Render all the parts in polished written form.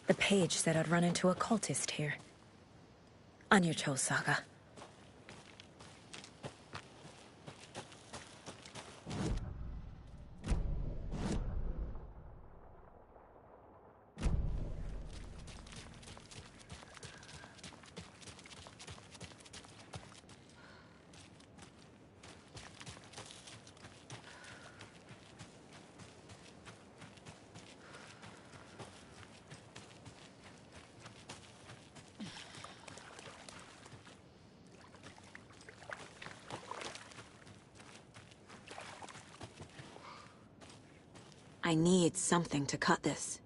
The page said I'd run into a cultist here. On your toes, Saga. I need something to cut this.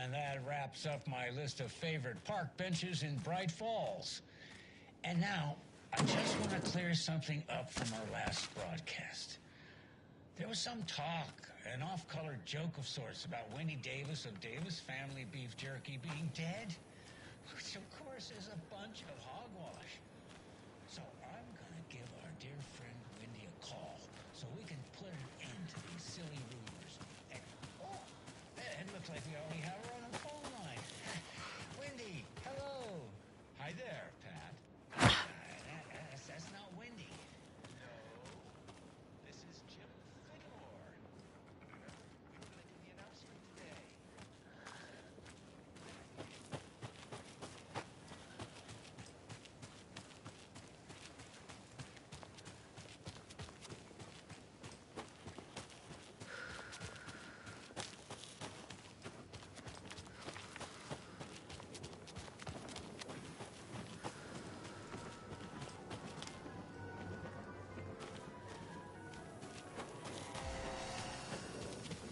And that wraps up my list of favorite park benches in Bright Falls. And now, I just want to clear something up from our last broadcast. There was some talk, an off-color joke of sorts, about Wendy Davis of Davis Family Beef Jerky being dead, which of course is a bunch of hogwash. So I'm gonna give our dear friend Wendy a call so we can put an end to these silly rumors. And, oh, it looks like we already have her on the phone line. Wendy, hello. Hi there, Pat. That's not Wendy. No, this is Jim Fedor. Remember, we were going to do the announcement today.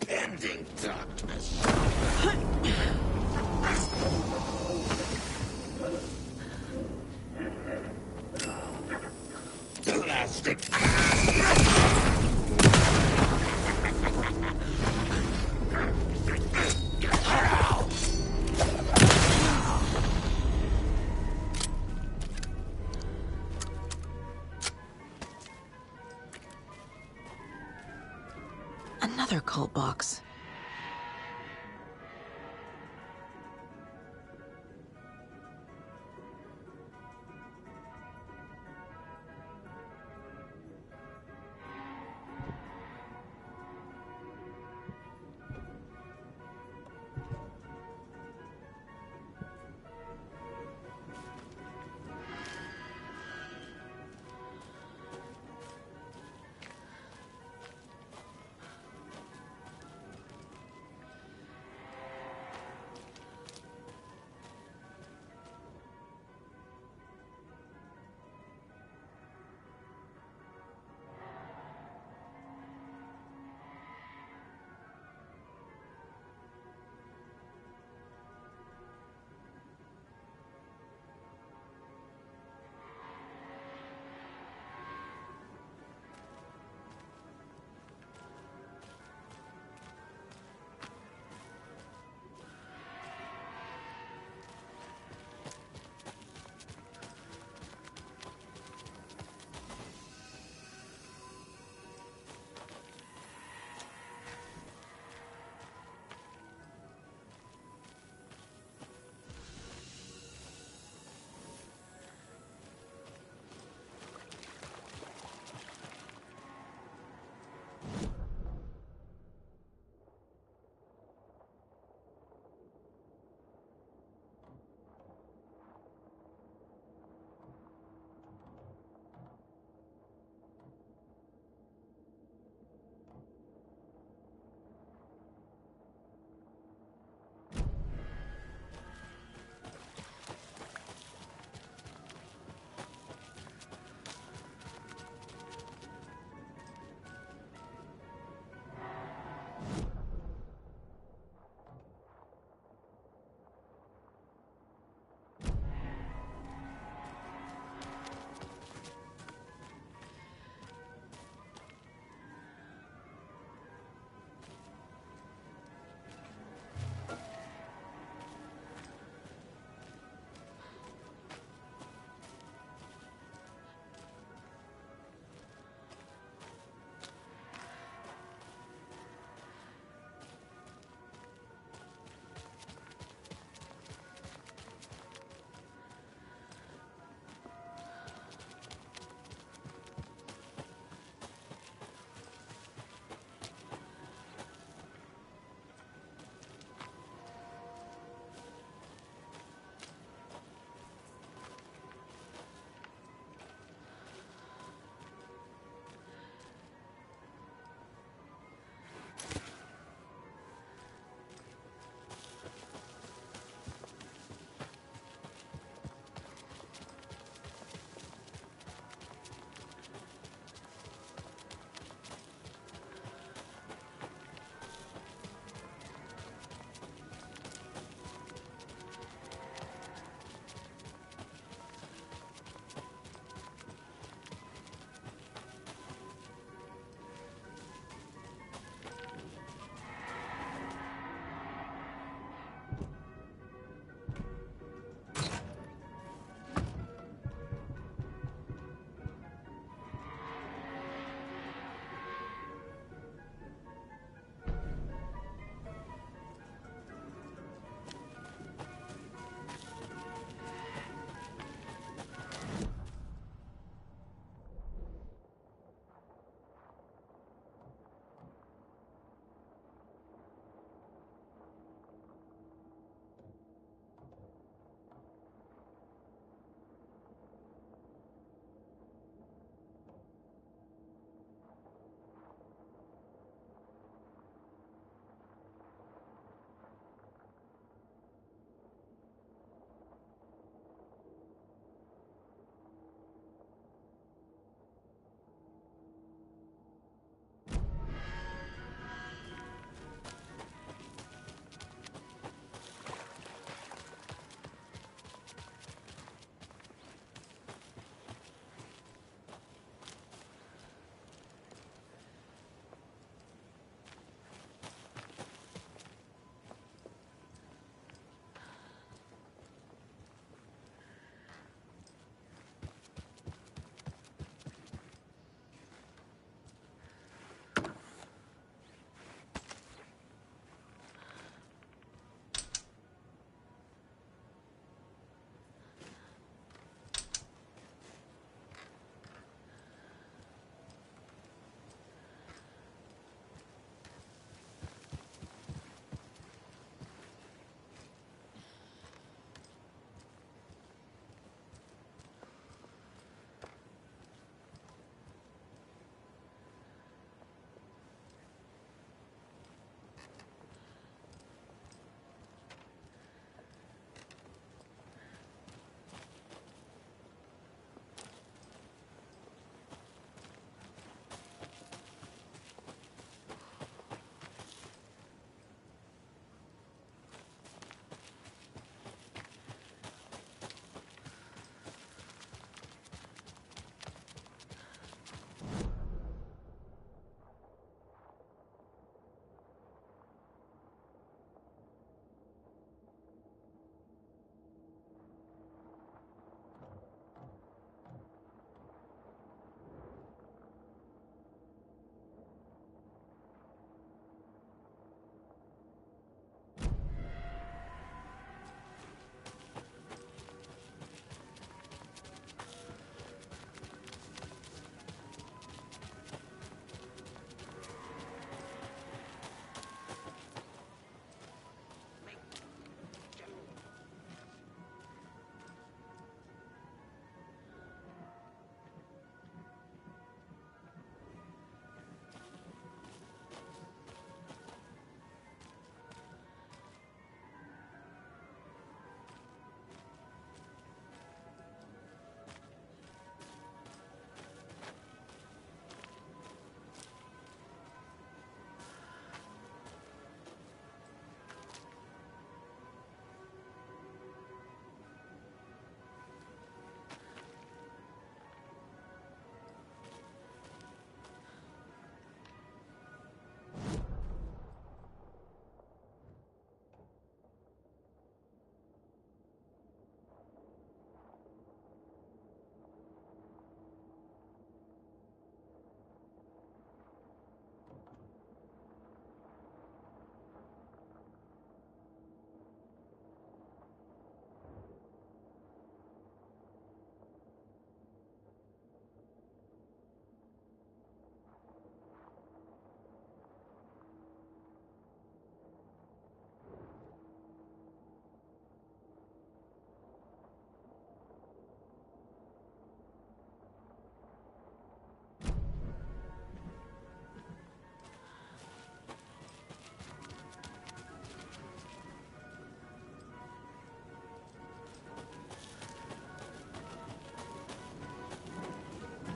Bending darkness. Plastic. Another cult box.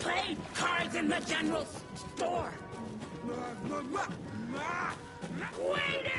played cards in the general store. Waiting!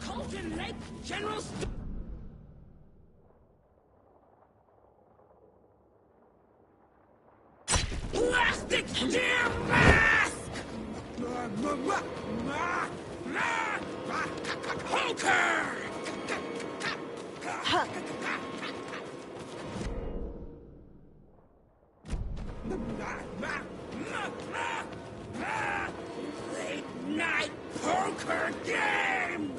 Colton Lake General Store. Plastic deer mask! Hulker! Late night poker game!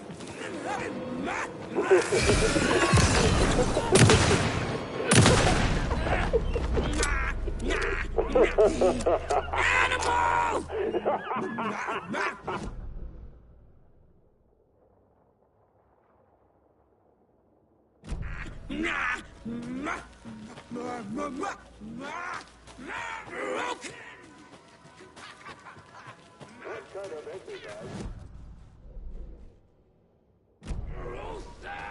Animal! Broken! That kind of exercise. Rosa!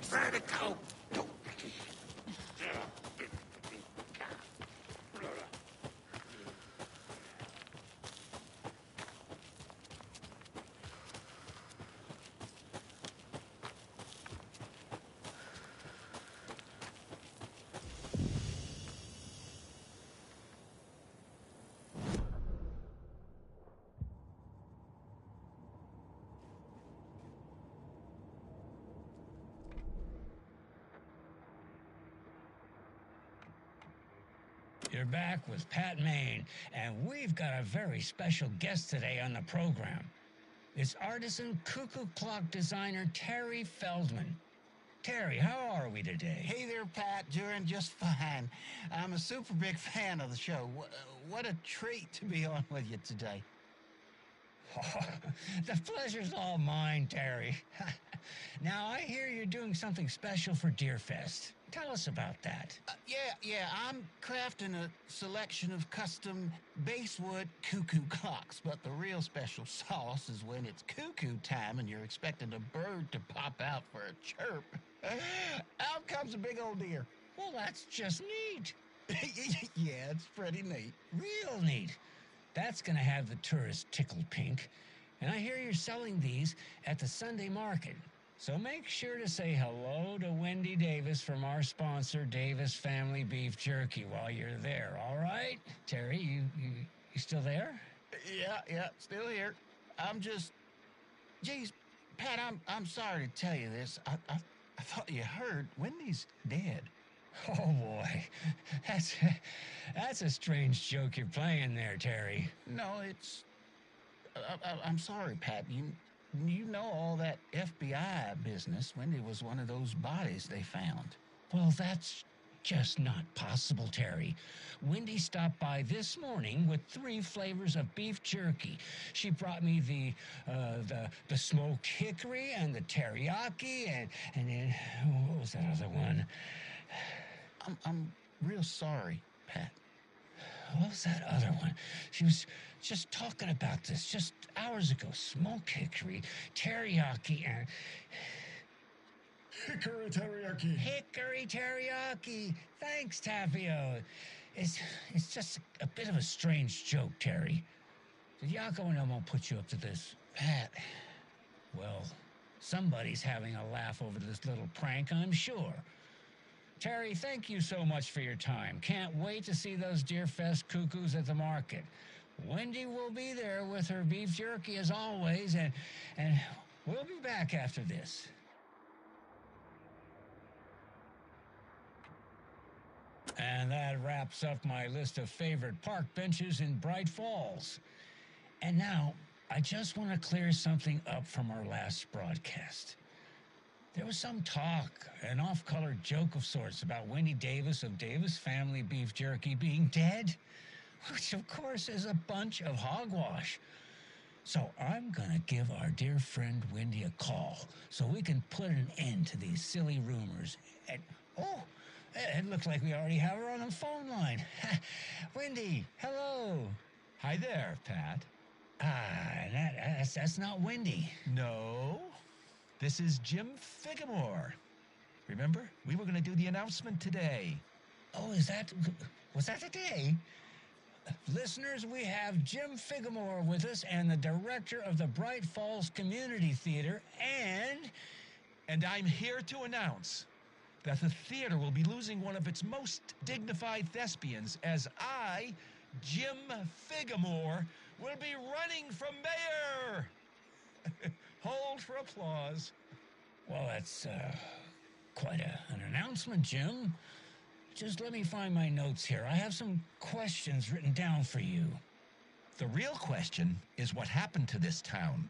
Vertigo! You're back with Pat Maine, and we've got a very special guest today on the program. It's artisan cuckoo clock designer Terry Feldman. Terry, how are we today? Hey there, Pat. Doing just fine. I'm a super big fan of the show. What a treat to be on with you today. The pleasure's all mine, Terry. Now, I hear you're doing something special for Deerfest. Tell us about that. Yeah, I'm crafting a selection of custom basswood cuckoo clocks, but the real special sauce is when it's cuckoo time and you're expecting a bird to pop out for a chirp. Out comes a big old deer. Well, that's just neat. Yeah, it's pretty neat. Real neat. That's going to have the tourists tickled pink. And I hear you're selling these at the Sunday market. So make sure to say hello to Wendy Davis from our sponsor, Davis Family Beef Jerky, while you're there, all right? Terry, you still there? Yeah, still here. Geez, Pat, I'm sorry to tell you this. I thought you heard Wendy's dead. Oh, boy. That's a strange joke you're playing there, Terry. No, I'm sorry, Pat. You know all that FBI business. Wendy was one of those bodies they found. Well, that's just not possible, Terry. Wendy stopped by this morning with 3 flavors of beef jerky. She brought me the smoked hickory and the teriyaki and then what was that other one? I'm real sorry, Pat. What was that other one? She was just talking about this just hours ago. Smoked hickory, teriyaki, and... Hickory teriyaki. Hickory teriyaki. Thanks, Tapio. It's just a bit of a strange joke, Terry. Did Yako and Elmo put you up to this? Pat. Well, somebody's having a laugh over this little prank, I'm sure. Terry, thank you so much for your time. Can't wait to see those Deerfest cuckoos at the market. Wendy will be there with her beef jerky as always, and we'll be back after this. And that wraps up my list of favorite park benches in Bright Falls. And now, I just want to clear something up from our last broadcast. There was some talk, an off-color joke of sorts about Wendy Davis of Davis Family Beef Jerky being dead, which of course is a bunch of hogwash. So I'm going to give our dear friend Wendy a call so we can put an end to these silly rumors. And, oh, it looks like we already have her on the phone line. Wendy, hello. Hi there, Pat. That's not Wendy. No, this is Jim Figamore. Remember, we were going to do the announcement today. Oh, was that today? Listeners, we have Jim Figamore with us and the director of the Bright Falls Community Theater And I'm here to announce that the theater will be losing one of its most dignified thespians as I, Jim Figamore, will be running for mayor. Hold for applause. Well, that's quite an announcement, Jim. Just let me find my notes here. I have some questions written down for you. The real question is what happened to this town.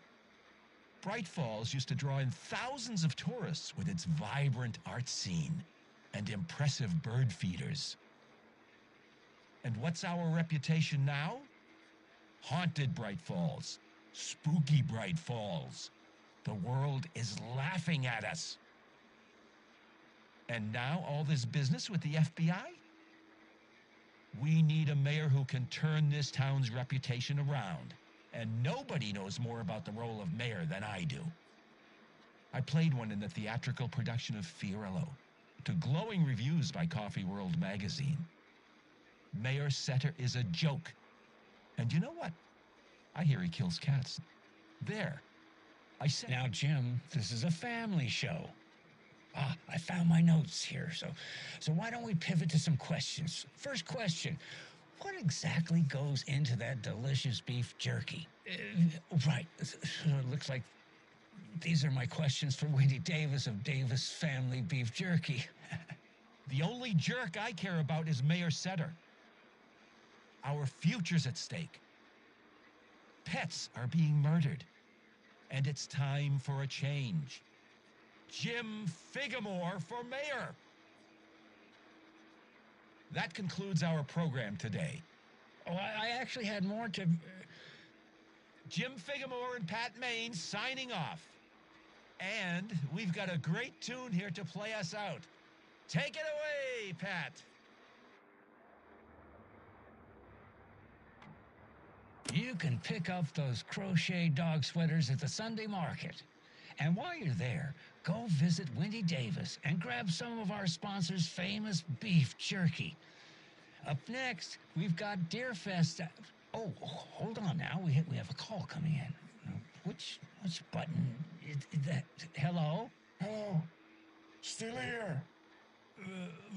Bright Falls used to draw in thousands of tourists with its vibrant art scene and impressive bird feeders. And what's our reputation now? Haunted Bright Falls, spooky Bright Falls. The world is laughing at us. And now all this business with the FBI? We need a mayor who can turn this town's reputation around. And nobody knows more about the role of mayor than I do. I played one in the theatrical production of Fiorello, to glowing reviews by Coffee World magazine. Mayor Setter is a joke. And you know what? I hear he kills cats. There. I said... Now, Jim, this is a family show. I found my notes here, so why don't we pivot to some questions? First question, what exactly goes into that delicious beef jerky? Right, looks like these are my questions for Wendy Davis of Davis Family Beef Jerky. The only jerk I care about is Mayor Setter. Our future's at stake. Pets are being murdered, and it's time for a change. Jim Figamore for mayor. That concludes our program today. Oh, I actually had more to... Jim Figamore and Pat Maine signing off. And we've got a great tune here to play us out. Take it away, Pat. You can pick up those crochet dog sweaters at the Sunday market. And while you're there, go visit Wendy Davis and grab some of our sponsor's famous beef jerky. Up next, we've got Deerfest. Oh, hold on now. We have a call coming in. Which button is that? Hello? Hello. Still here.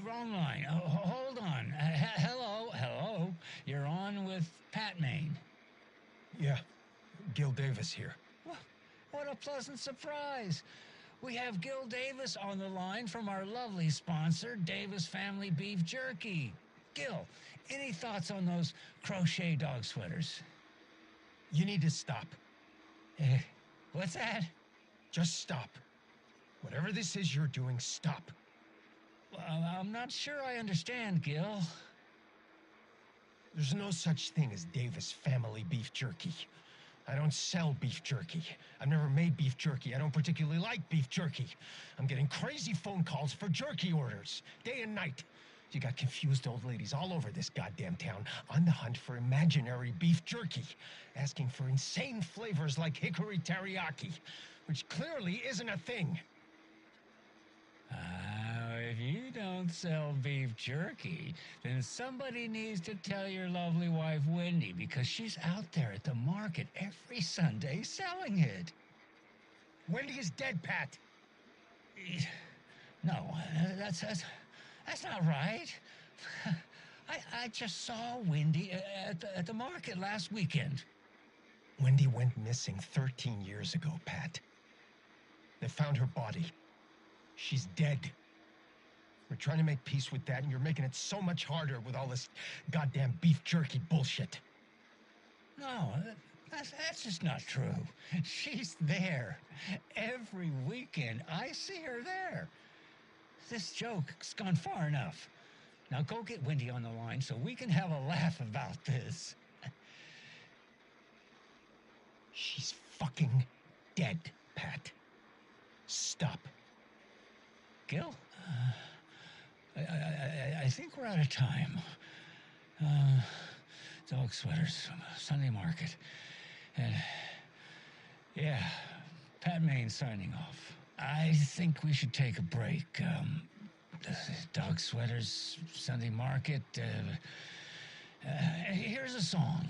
Wrong line. Hold on. Hello. You're on with Pat Maine. Yeah, Gil Davis here. What a pleasant surprise. We have Gil Davis on the line from our lovely sponsor, Davis Family Beef Jerky. Gil, any thoughts on those crochet dog sweaters? You need to stop. What's that? Just stop. Whatever this is you're doing, stop. I'm not sure I understand, Gil. There's no such thing as Davis Family Beef Jerky. I don't sell beef jerky. I've never made beef jerky. I don't particularly like beef jerky. I'm getting crazy phone calls for jerky orders, day and night. You got confused old ladies all over this goddamn town on the hunt for imaginary beef jerky, asking for insane flavors like hickory teriyaki, which clearly isn't a thing. If you don't sell beef jerky, then somebody needs to tell your lovely wife, Wendy, because she's out there at the market every Sunday selling it. Wendy is dead, Pat. No, that's not right. I just saw Wendy at the market last weekend. Wendy went missing 13 years ago, Pat. They found her body. She's dead. We're trying to make peace with that, and you're making it so much harder with all this goddamn beef jerky bullshit. No, that's just not true. She's there. Every weekend, I see her there. This joke's gone far enough. Now go get Wendy on the line so we can have a laugh about this. She's fucking dead, Pat. Stop. Gil? I think we're out of time. Dog sweaters, Sunday market. And, yeah, Pat Maine signing off. I think we should take a break. Dog sweaters, Sunday market. Here's a song.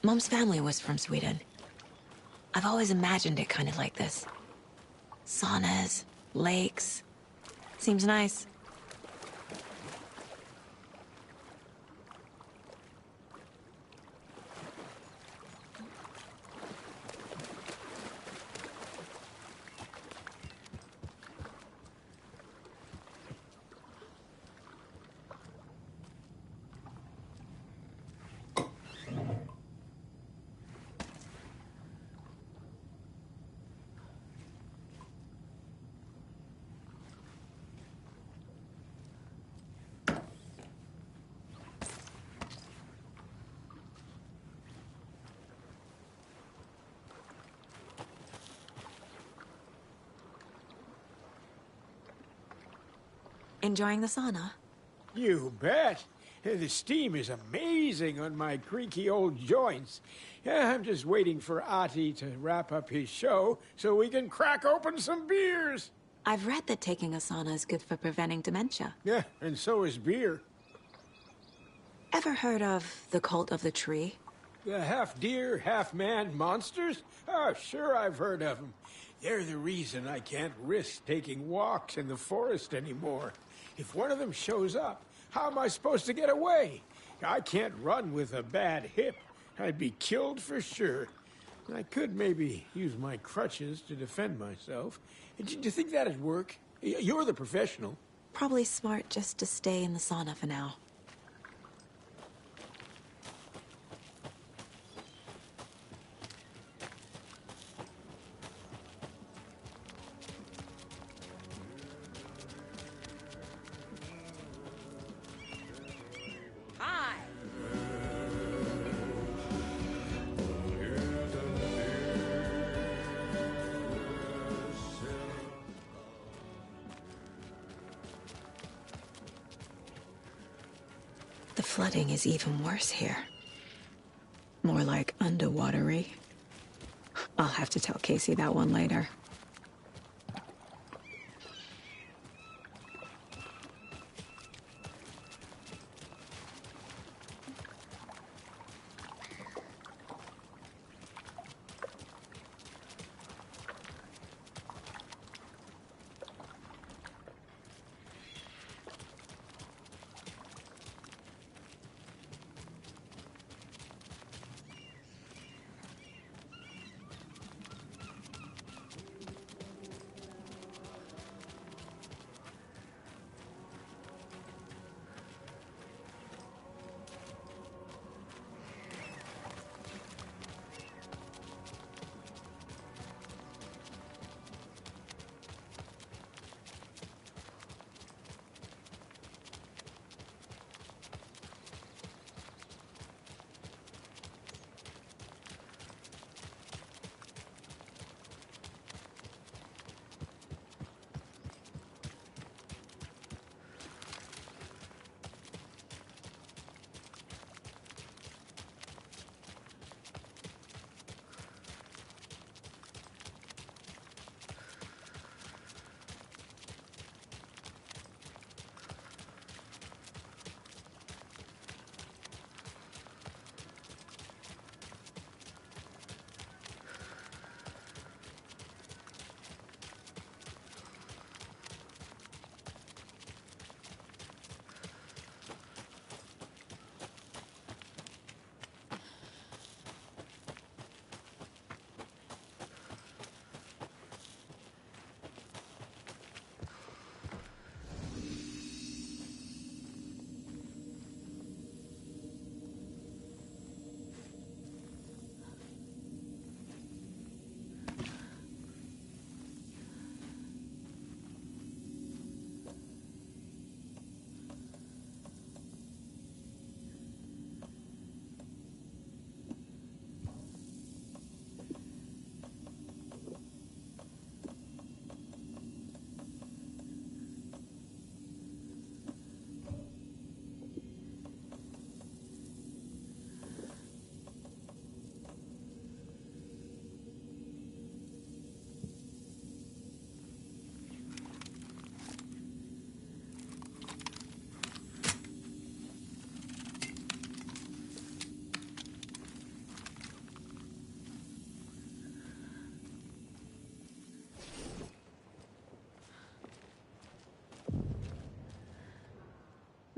Mom's family was from Sweden. I've always imagined it kind of like this. Saunas, lakes. Seems nice. Enjoying the sauna? You bet. The steam is amazing on my creaky old joints. I'm just waiting for Ati to wrap up his show so we can crack open some beers. I've read that taking a sauna is good for preventing dementia. Yeah, and so is beer. Ever heard of the cult of the tree? The half-deer, half-man monsters? Oh, sure I've heard of them. They're the reason I can't risk taking walks in the forest anymore. If one of them shows up, how am I supposed to get away? I can't run with a bad hip. I'd be killed for sure. I could maybe use my crutches to defend myself. Do you think that'd work? You're the professional. Probably smart just to stay in the sauna for now. The flooding is even worse here. More like underwatery. I'll have to tell Casey that one later.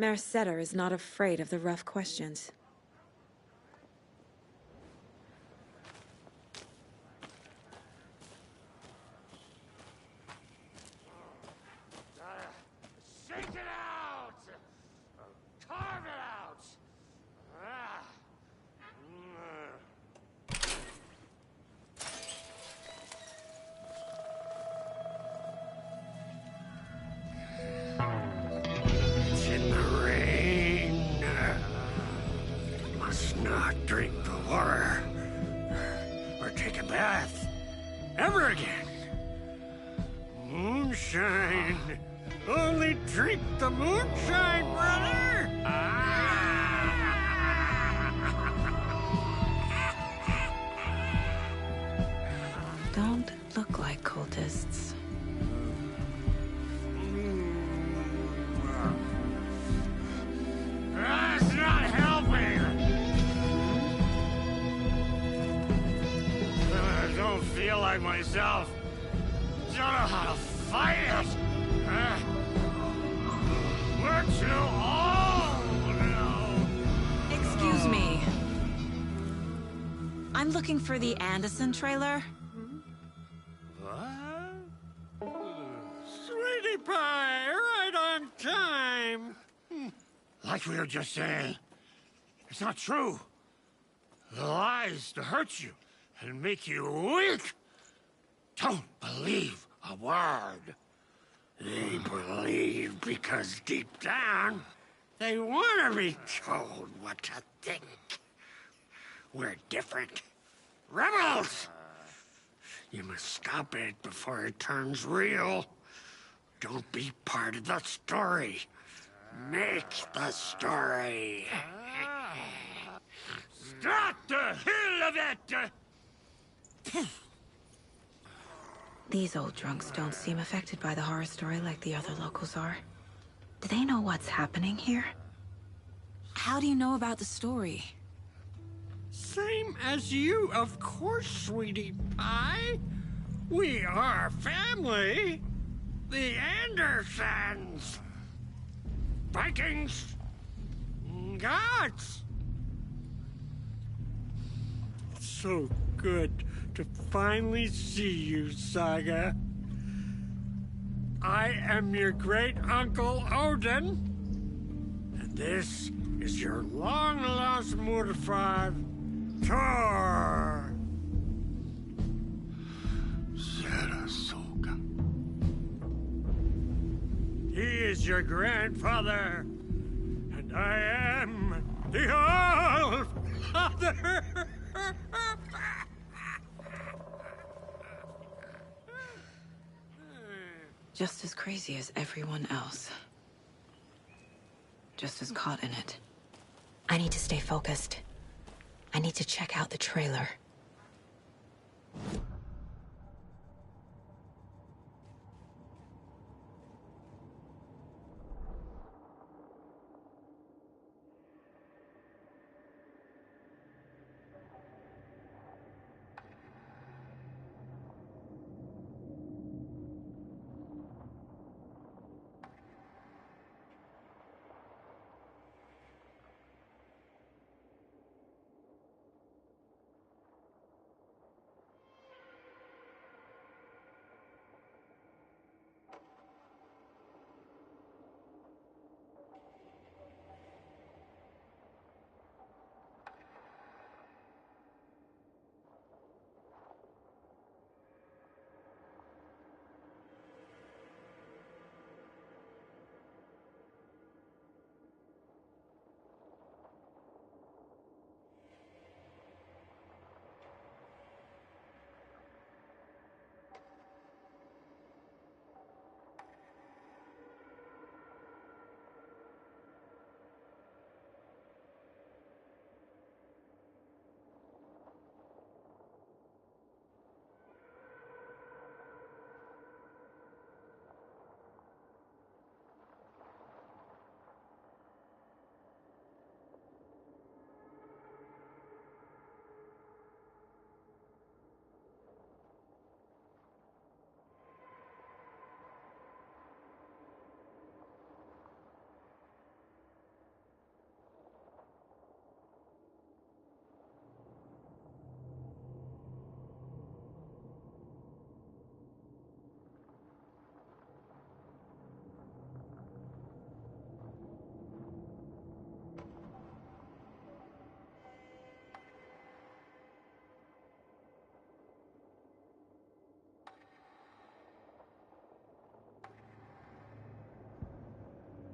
Mayor Setter is not afraid of the rough questions. Shake it out! Carve it out! Ah. It's in the rain. Must not drink the water or take a bath ever again. Moonshine. Only drink the moonshine, brother! Don't look like cultists. That's not helping! I don't feel like myself. Don't know how to fight it! We're too old now! Excuse me. I'm looking for the Anderson trailer. What? Sweetie pie, right on time! Like we were just saying, it's not true. The lies to hurt you and make you weak. Don't believe a word. They believe because deep down, they want to be told what to think. We're different. Rebels! You must stop it before it turns real. Don't be part of the story. Make the story. Start the hell of it! These old drunks don't seem affected by the horror story like the other locals are. Do they know what's happening here? How do you know about the story? Same as you, of course, sweetie pie. We are family. The Andersons. Vikings. Gods. So good to finally see you, Saga. I am your great uncle Odin. And this is your long-lost mortified Thor. Sarasota. He is your grandfather, and I am the All-Father. Just as crazy as everyone else. Just as caught in it. I need to stay focused. I need to check out the trailer.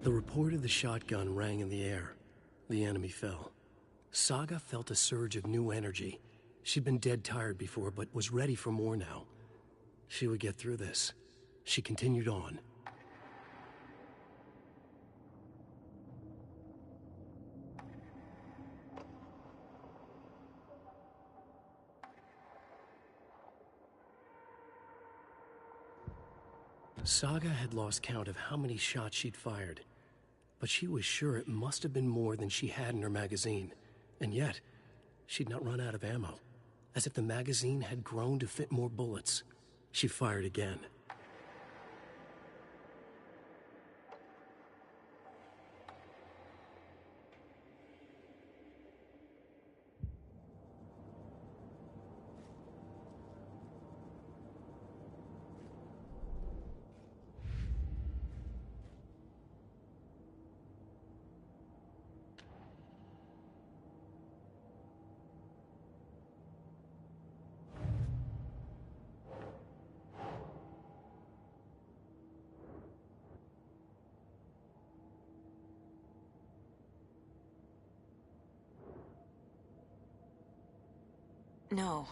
The report of the shotgun rang in the air. The enemy fell. Saga felt a surge of new energy. She'd been dead tired before, but was ready for more now. She would get through this. She continued on. Saga had lost count of how many shots she'd fired, but she was sure it must have been more than she had in her magazine. And yet, she'd not run out of ammo. As if the magazine had grown to fit more bullets. She fired again. No.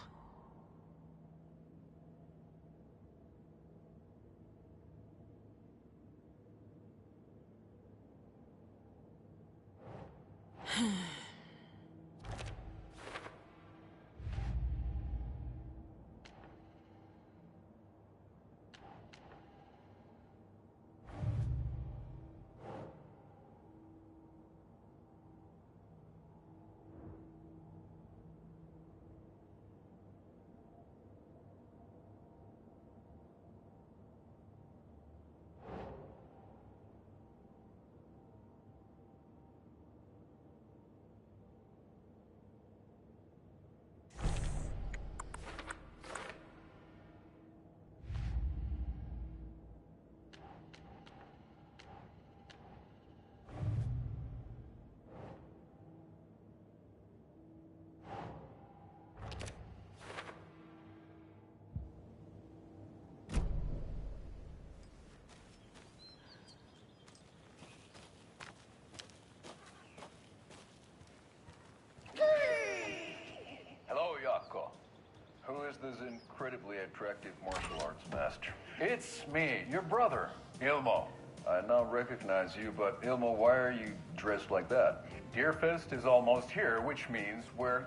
Hello, Yako. Who is this incredibly attractive martial arts master? It's me, your brother, Ilmo. I now recognize you, but Ilmo, why are you dressed like that? Deerfest is almost here, which means we're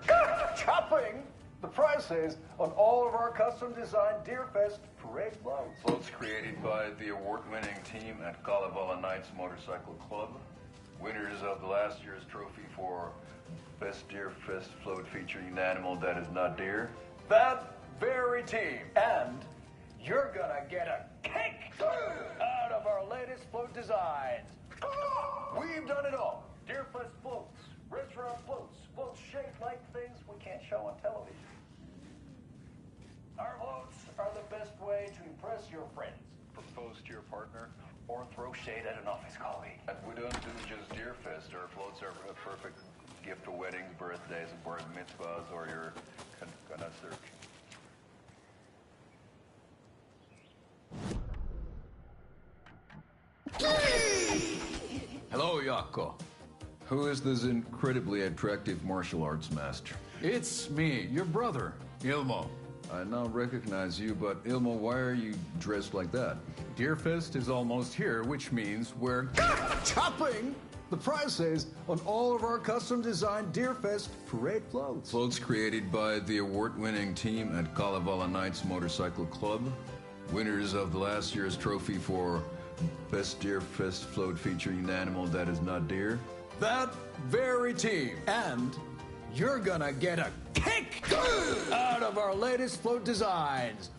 chopping the prices on all of our custom-designed Deerfest parade floats. Floats created by the award-winning team at Kalevala Knights Motorcycle Club. Winners of the last year's trophy for Best Deerfest float featuring an animal that is not deer. That very team. And you're gonna get a kick out of our latest float designs. We've done it all. Deerfest floats, restaurant floats, floats shaped like things we can't show on television. Our floats are the best way to impress your friends, propose to your partner, or throw shade at an office colleague. And we don't do just Deerfest. Our floats are a perfect gift for weddings, birthdays, and bar mitzvahs, or your search. Hello, Yako. Who is this incredibly attractive martial arts master? It's me, your brother, Ilmo. I now recognize you, but Ilmo, why are you dressed like that? Deerfest is almost here, which means we're chopping the prices on all of our custom-designed Deerfest parade floats. Floats created by the award-winning team at Kalevala Knights Motorcycle Club. Winners of the last year's trophy for Best Deerfest float featuring an animal that is not deer. That very team. And you're gonna get a kick out of our latest float designs.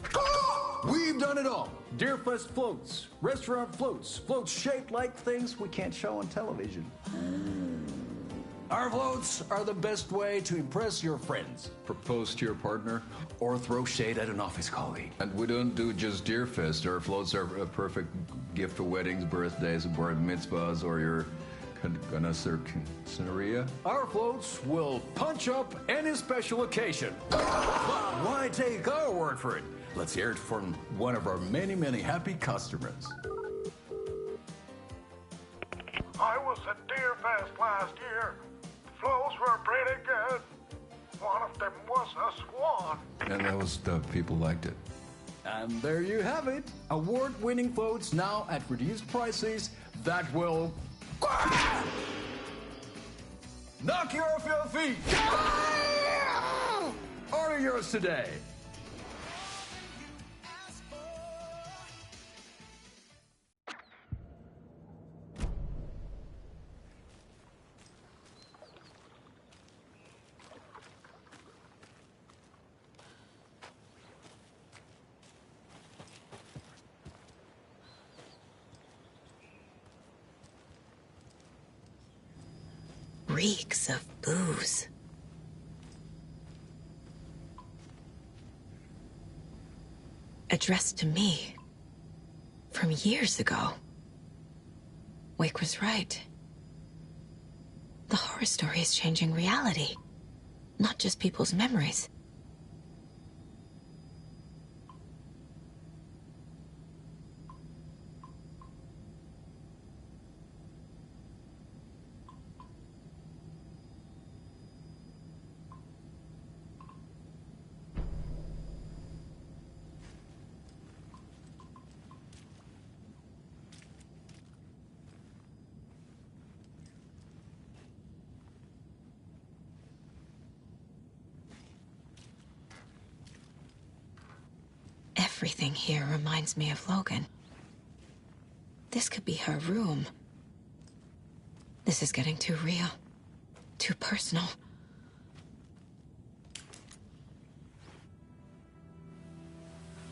We've done it all. Deerfest floats, restaurant floats, floats shaped like things we can't show on television. Our floats are the best way to impress your friends, propose to your partner, or throw shade at an office colleague. And we don't do just Deerfest. Our floats are a perfect gift for weddings, birthdays, bar mitzvahs, or your scenario. Our floats will punch up any special occasion. But why take our word for it? Let's hear it from one of our many, many happy customers. Fest last year. Flows were pretty good. One of them was a swan. And the people liked it. And there you have it. Award-winning floats now at reduced prices that will knock you off your feet. Order yours today. Reeks of booze. Addressed to me. From years ago. Wake was right. The horror story is changing reality. Not just people's memories. Everything here reminds me of Logan. This could be her room. This is getting too real. Too personal.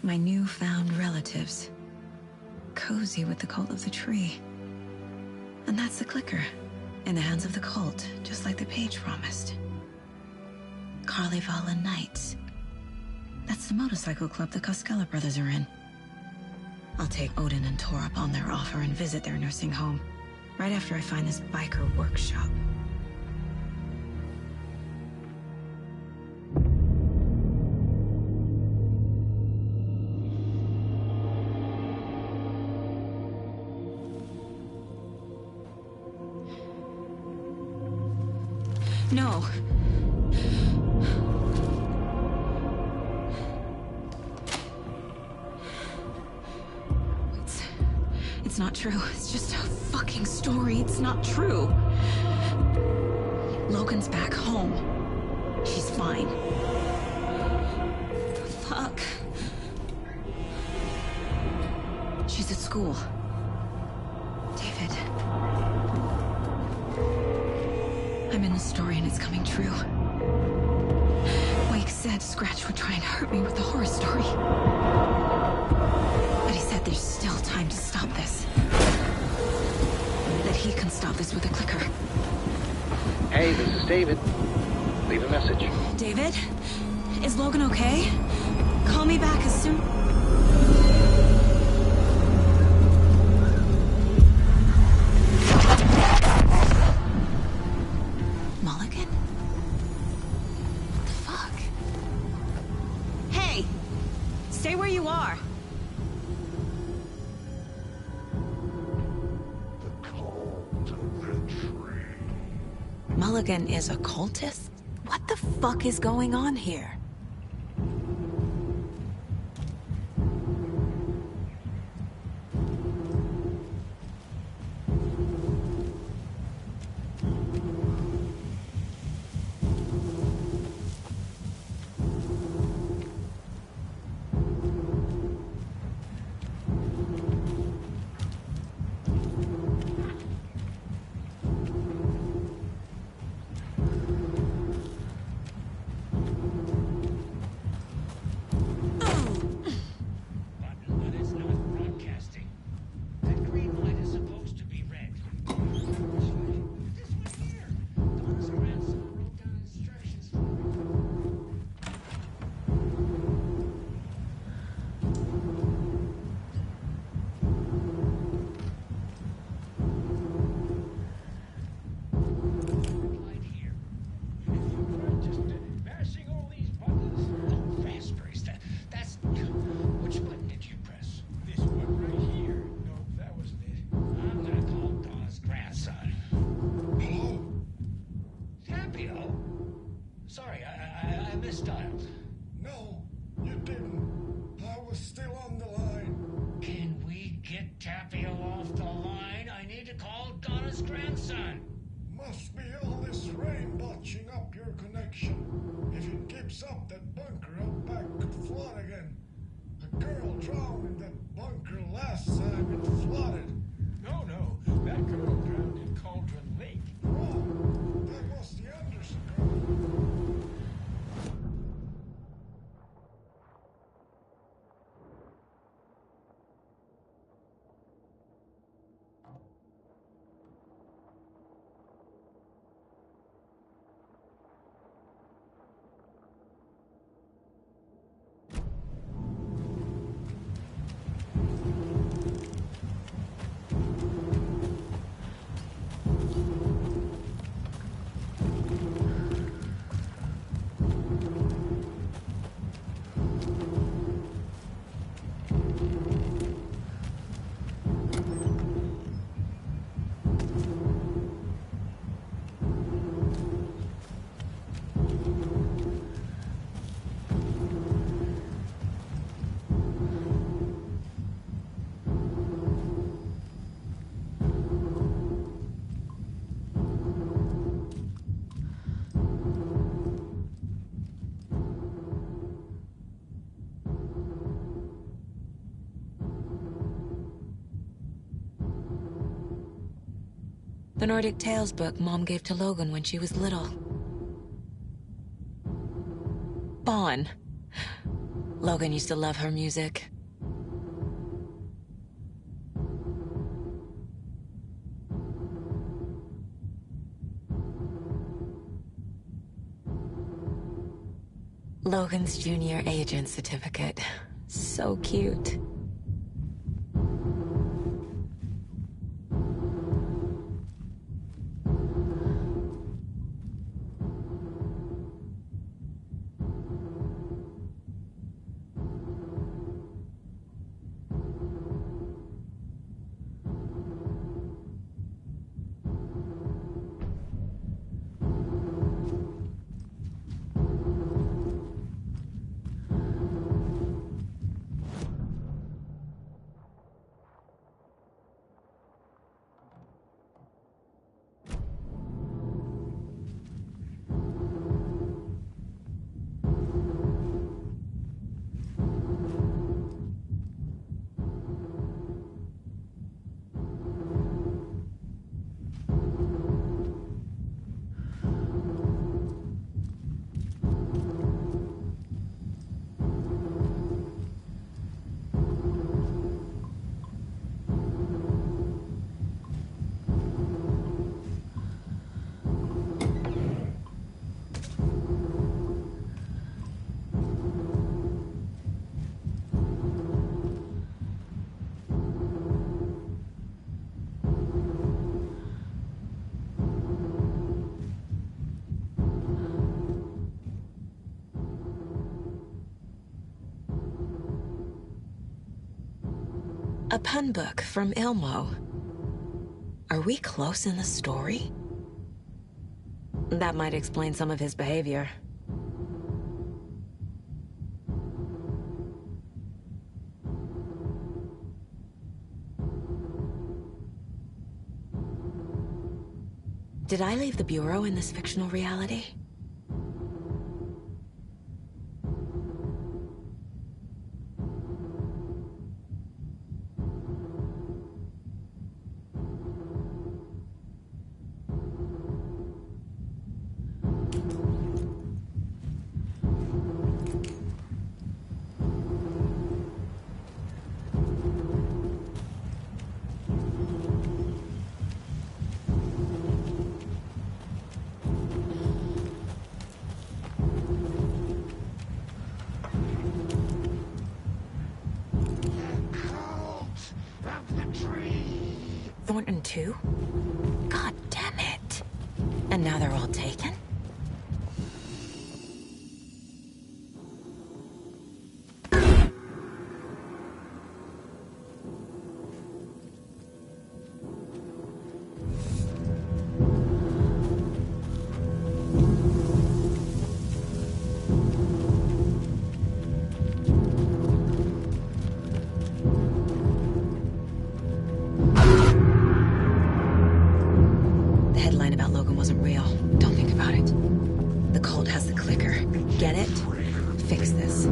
My newfound relatives. Cozy with the cult of the tree. And that's the clicker. In the hands of the cult, just like the page promised. Carnival Knights. That's the motorcycle club the Costello brothers are in. I'll take Odin and Tor up on their offer and visit their nursing home. Right after I find this biker workshop. No. It's not true. It's just a fucking story. It's not true. Logan's back home. She's fine. Fuck. She's at school. David. I'm in the story and it's coming true. Wake said Scratch would try and hurt me with the horror story. But he said there's still time to stop this. That he can stop this with a clicker. Hey, this is David. Leave a message. David? Is Logan okay? Call me back as soon... Mulligan? What the fuck? Hey! Stay where you are! Mulligan is a cultist? What the fuck is going on here? No, you didn't. I was still on the line. Can we get Tapio off the line? I need to call Donna's grandson. Must be all this rain botching up your connection. If it keeps up, that bunker out back could flood again. A girl drowned in that bunker last time it flooded. No, that girl drowned in Cauldron Lake. Wrong. That was the Anderson girl. The Nordic Tales book Mom gave to Logan when she was little. Bon. Logan used to love her music. Logan's junior agent certificate. So cute. A pun book from Ilmo. Are we close in the story? That might explain some of his behavior. Did I leave the Bureau in this fictional reality? Thornton too? God damn it. And now they're all taken? this.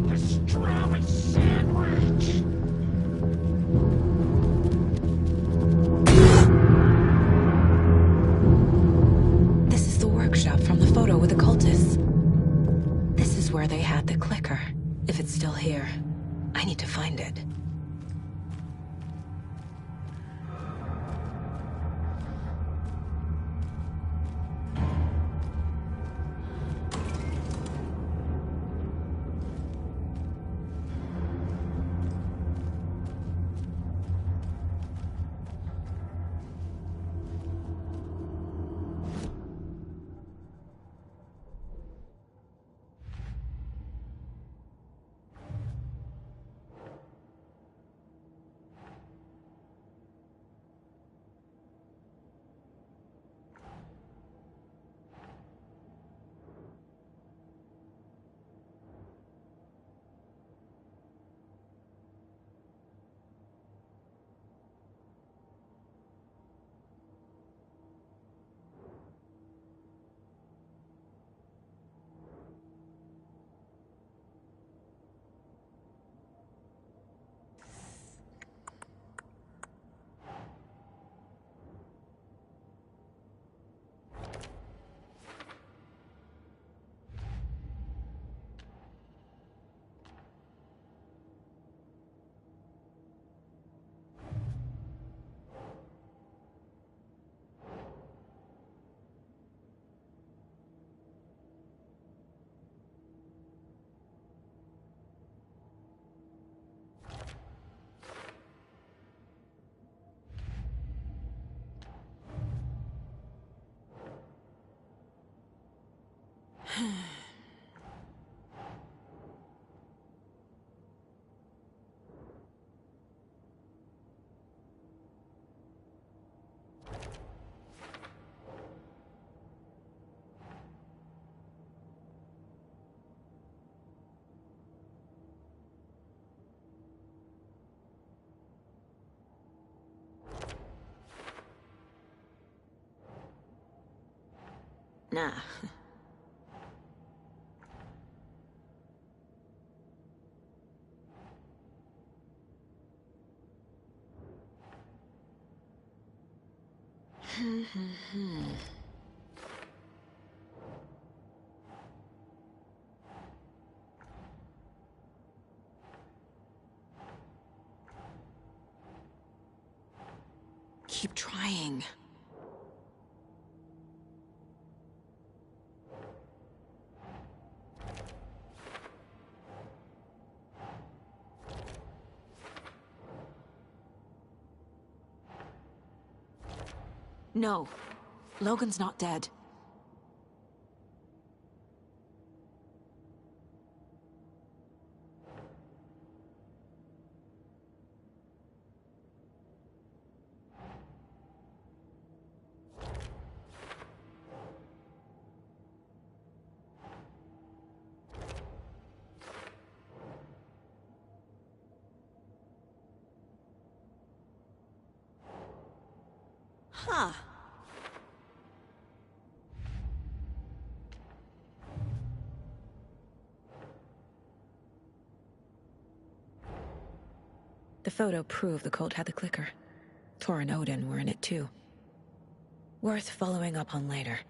Pastrami sandwich! This is the workshop from the photo with the cultists. This is where they had the clicker. If it's still here, I need to find it. Nah. Keep trying. No. Logan's not dead. Huh. The photo proved the cult had the clicker. Tor and Odin were in it too. Worth following up on later.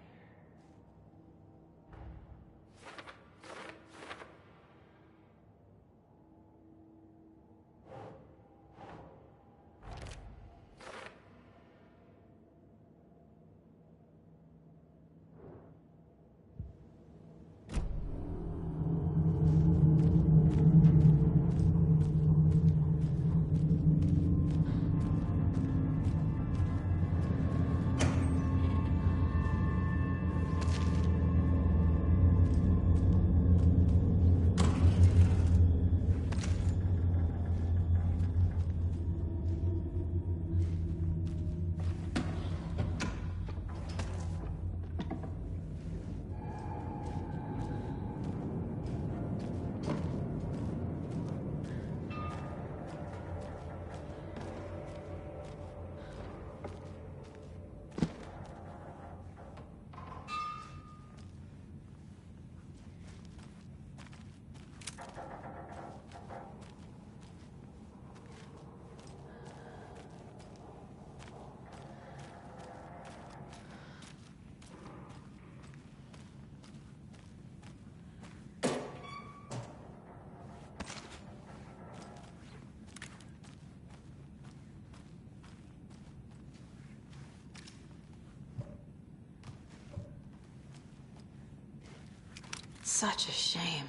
Such a shame.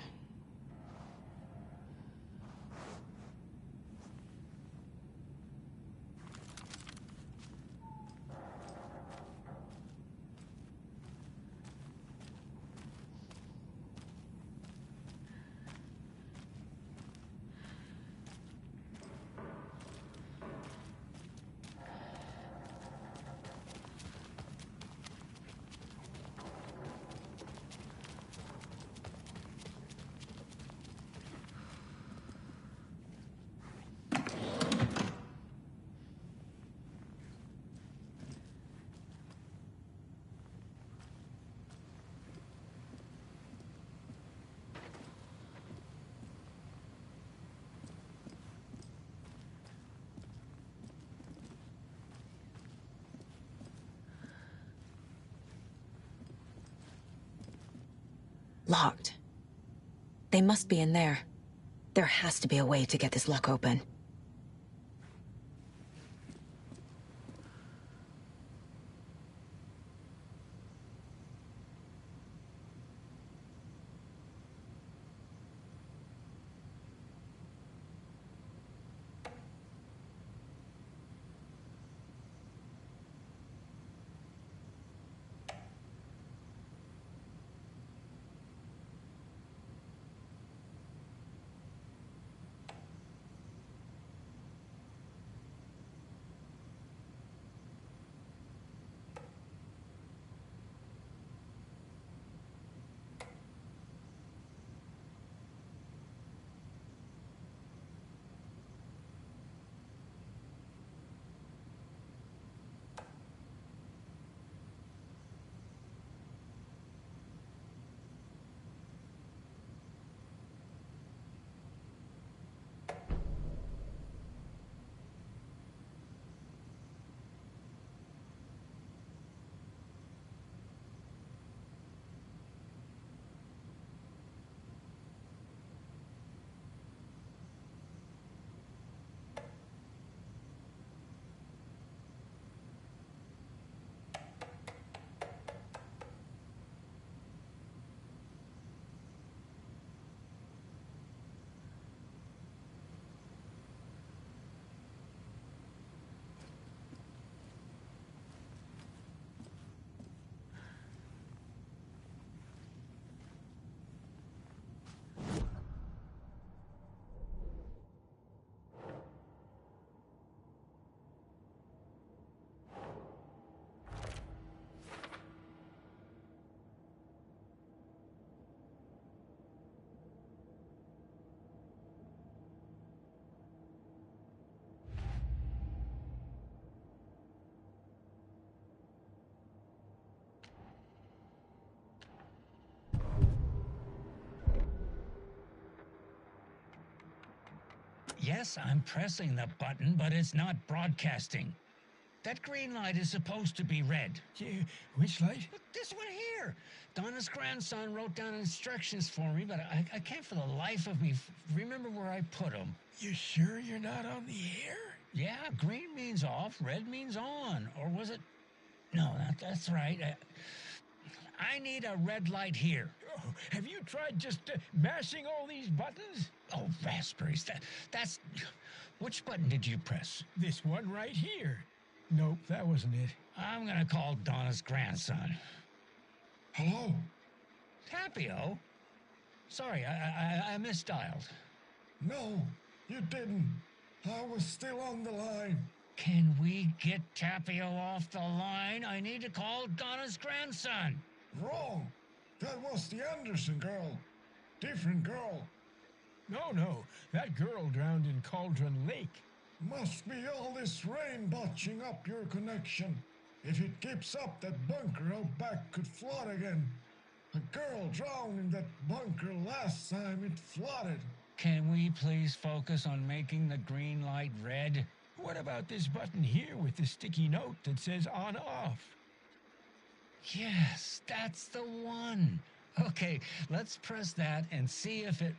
Locked. They must be in there. There has to be a way to get this lock open. Yes, I'm pressing the button, but it's not broadcasting. That green light is supposed to be red. Yeah, which light? Look, this one here. Donna's grandson wrote down instructions for me, but I can't for the life of me remember where I put them. You sure you're not on the air? Yeah, green means off, red means on. Or was it? No, that's right. I need a red light here. Oh, have you tried just mashing all these buttons? Oh, raspberries. That's... Which button did you press? This one right here. Nope, that wasn't it. I'm gonna call Donna's grandson. Hello? Tapio? Sorry, I misdialed. No, you didn't. I was still on the line. Can we get Tapio off the line? I need to call Donna's grandson. Wrong. That was the Anderson girl. Different girl. No. That girl drowned in Cauldron Lake. Must be all this rain botching up your connection. If it keeps up, that bunker out back could flood again. A girl drowned in that bunker last time it flooded. Can we please focus on making the green light red? What about this button here with the sticky note that says on-off? Yes, that's the one. Okay, let's press that and see if it...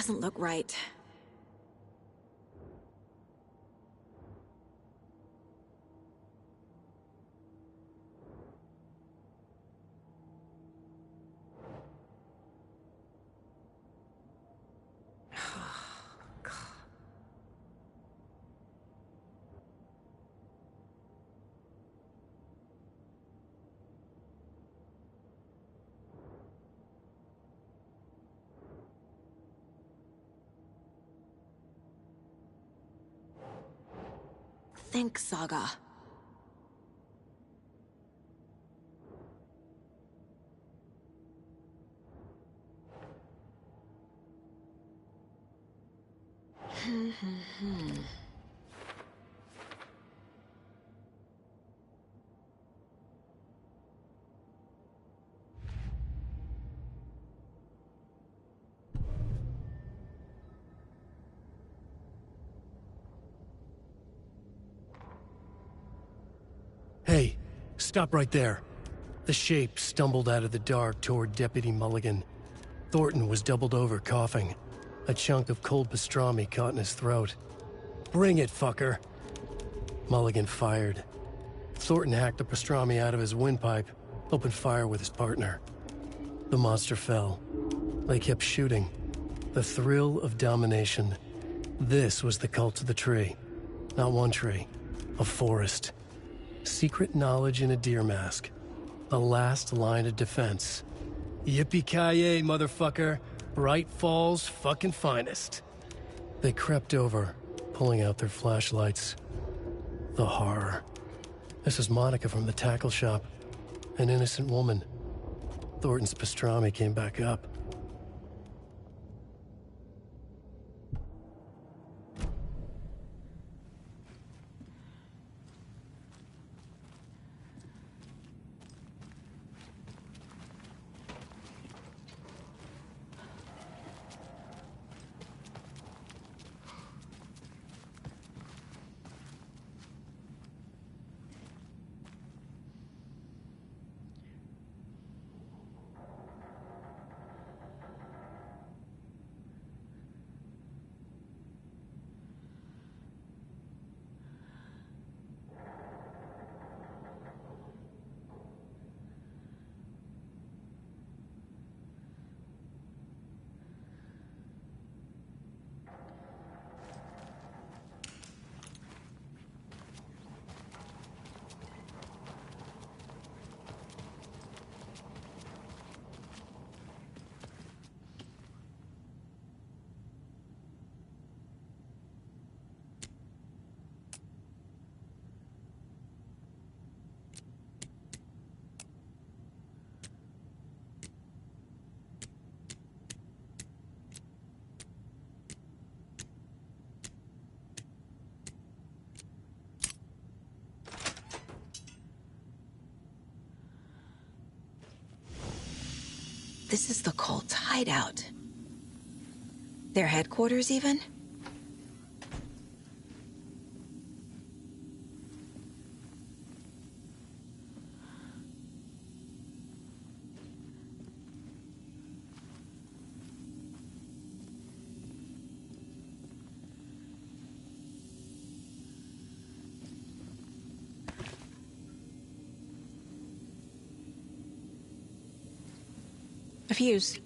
doesn't look right. Think, Saga. Hey, stop right there. The shape stumbled out of the dark toward Deputy Mulligan. Thornton was doubled over, coughing. A chunk of cold pastrami caught in his throat. Bring it, fucker! Mulligan fired. Thornton hacked the pastrami out of his windpipe, opened fire with his partner. The monster fell. They kept shooting. The thrill of domination. This was the cult of the tree. Not one tree. A forest. Secret knowledge in a deer mask. The last line of defense. Yippee-ki-yay, motherfucker. Bright Falls' fucking finest. They crept over, pulling out their flashlights. The horror. This is Monica from the tackle shop. An innocent woman. Thornton's pastrami came back up. This is the cult's hideout. Their headquarters, even? A fuse.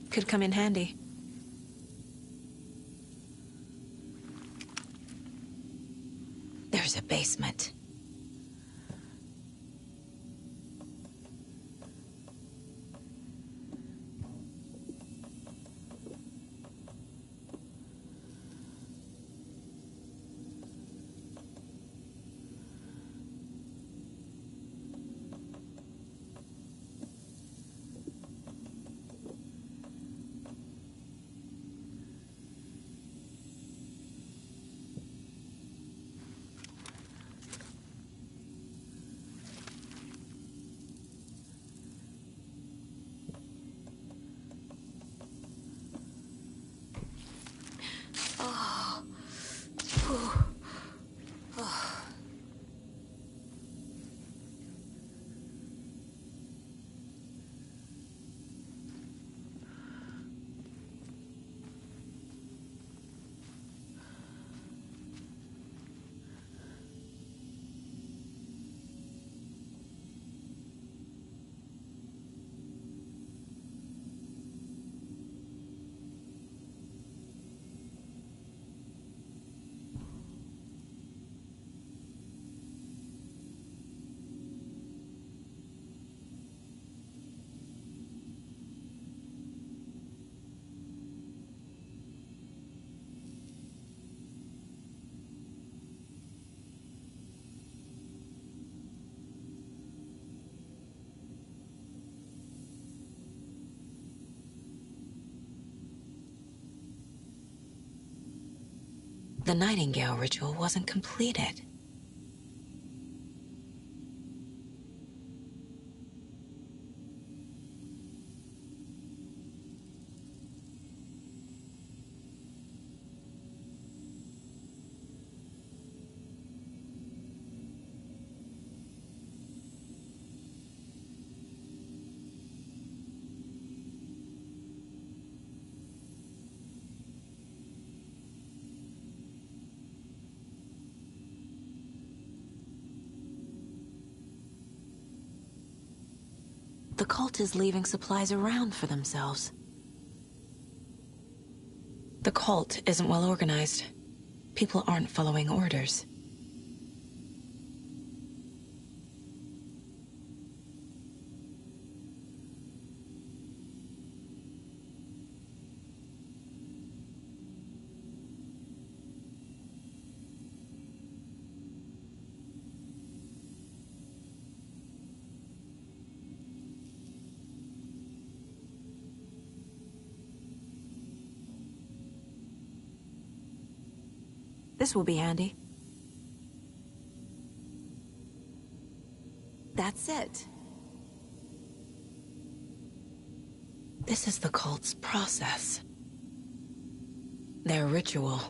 Could come in handy. There's a basement. The Nightingale ritual wasn't completed. The cult is leaving supplies around for themselves. The cult isn't well organized. People aren't following orders. This will be handy. That's it. This is the cult's process. Their ritual.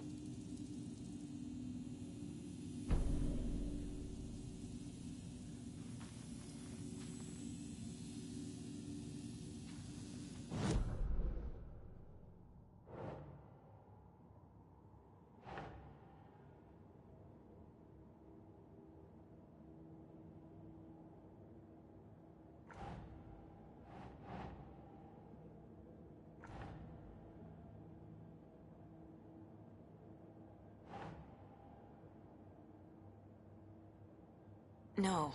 No.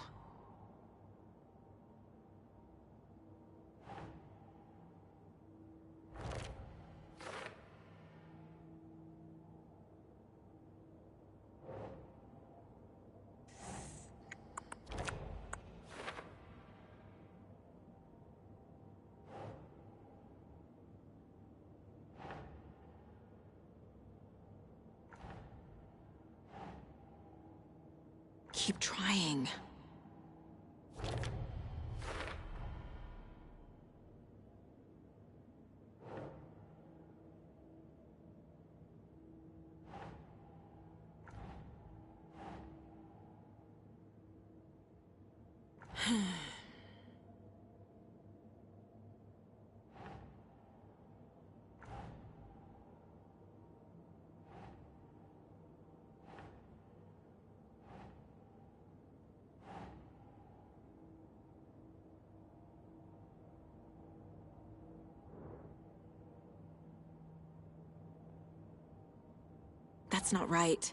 Keep trying. That's not right.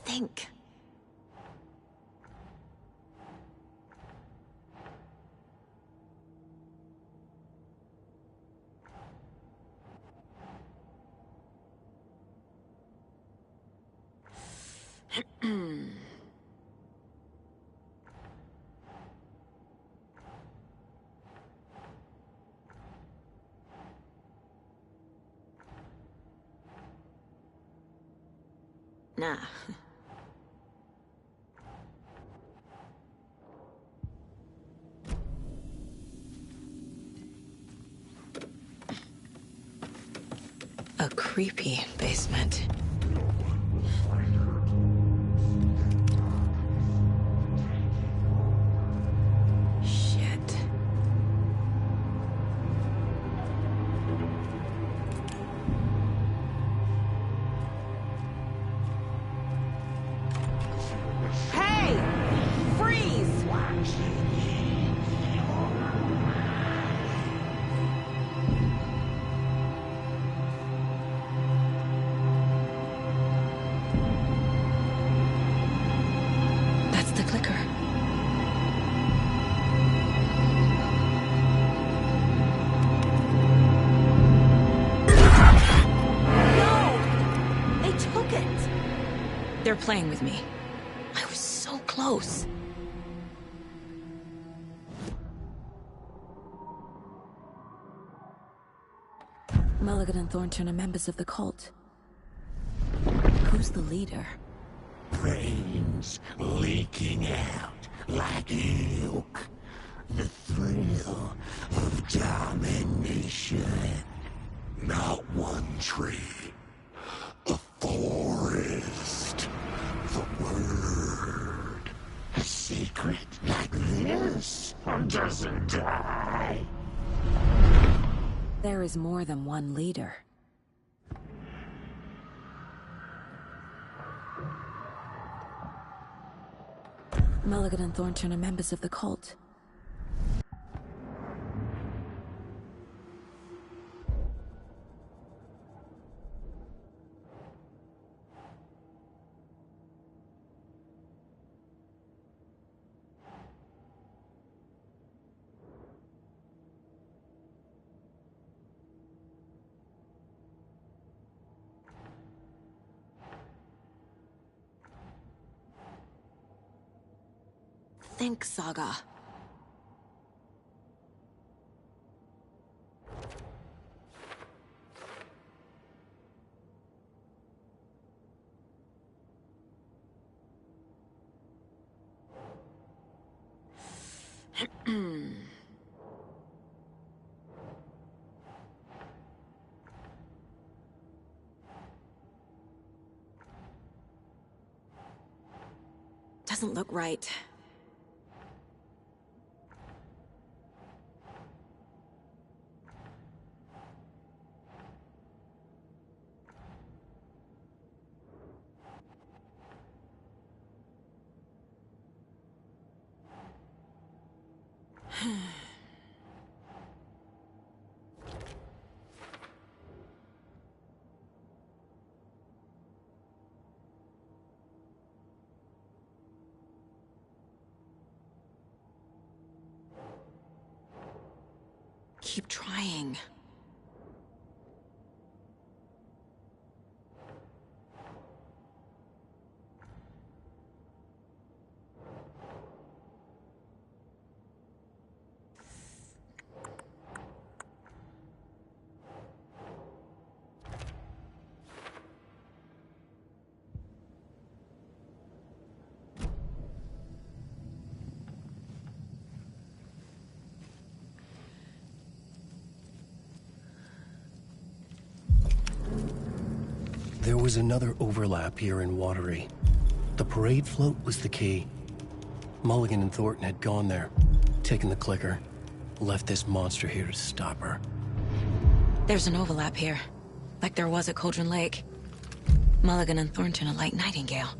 Think. Nah. A creepy basement. Shit. Hey! Freeze! They're playing with me. I was so close. Mulligan and Thornton are members of the cult. Who's the leader? Brains leaking out like milk. The thrill of domination. Not one tree. A forest. The word. A secret like this doesn't die. There is more than one leader. Mulligan and Thornton are members of the cult. Think, Saga. Doesn't look right. Keep trying. There was another overlap here in Watery. The parade float was the key. Mulligan and Thornton had gone there, taken the clicker, left this monster here to stop her. There's an overlap here, like there was at Cauldron Lake. Mulligan and Thornton are like Nightingale.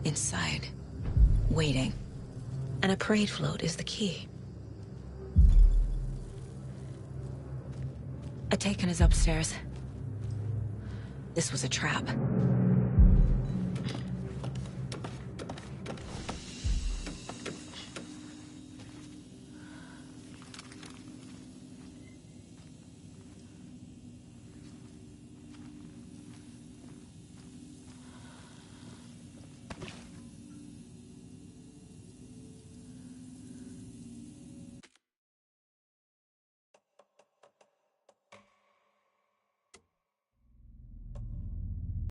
Inside, waiting. And a parade float is the key. Atakan is upstairs. This was a trap.